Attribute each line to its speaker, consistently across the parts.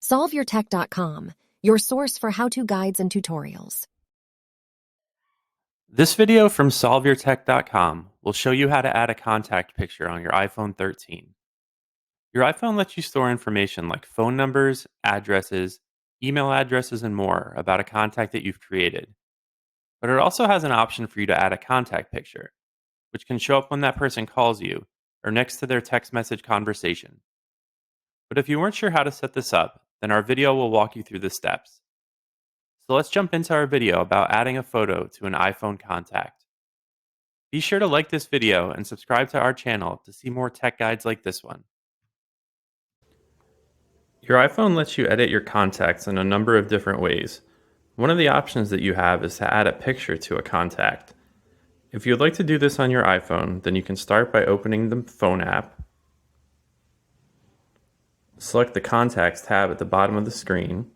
Speaker 1: SolveYourTech.com, your source for how-to guides and tutorials.
Speaker 2: This video from SolveYourTech.com will show you how to add a contact picture on your iPhone 13. Your iPhone lets you store information like phone numbers, addresses, email addresses, and more about a contact that you've created. But it also has an option for you to add a contact picture, which can show up when that person calls you or next to their text message conversation. But if you weren't sure how to set this up, then our video will walk you through the steps. So let's jump into our video about adding a photo to an iPhone contact. Be sure to like this video and subscribe to our channel to see more tech guides like this one. Your iPhone lets you edit your contacts in a number of different ways. One of the options that you have is to add a picture to a contact. If you'd like to do this on your iPhone, then you can start by opening the phone app. Select the Contacts tab at the bottom of the screen.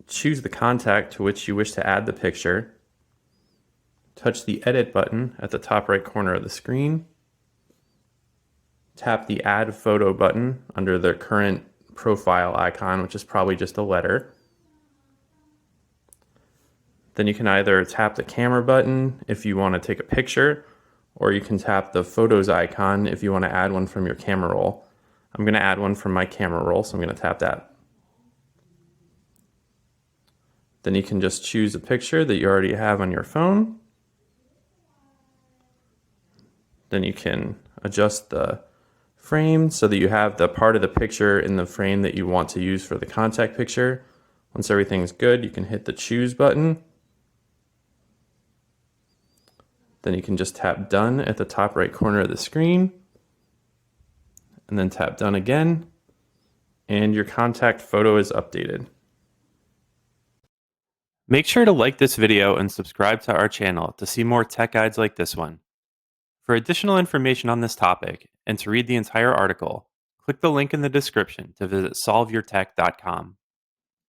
Speaker 2: Choose the contact to which you wish to add the picture. Touch the Edit button at the top right corner of the screen. Tap the Add Photo button under the current profile icon, which is probably just a letter. Then you can either tap the camera button if you want to take a picture, or you can tap the Photos icon if you want to add one from your camera roll. I'm going to add one from my camera roll, so I'm going to tap that. Then you can just choose a picture that you already have on your phone. Then you can adjust the frame so that you have the part of the picture in the frame that you want to use for the contact picture. Once everything's good, you can hit the Choose button. Then you can just tap Done at the top right corner of the screen. And then tap Done again. And your contact photo is updated. Make sure to like this video and subscribe to our channel to see more tech guides like this one. For additional information on this topic and to read the entire article, click the link in the description to visit SolveYourTech.com.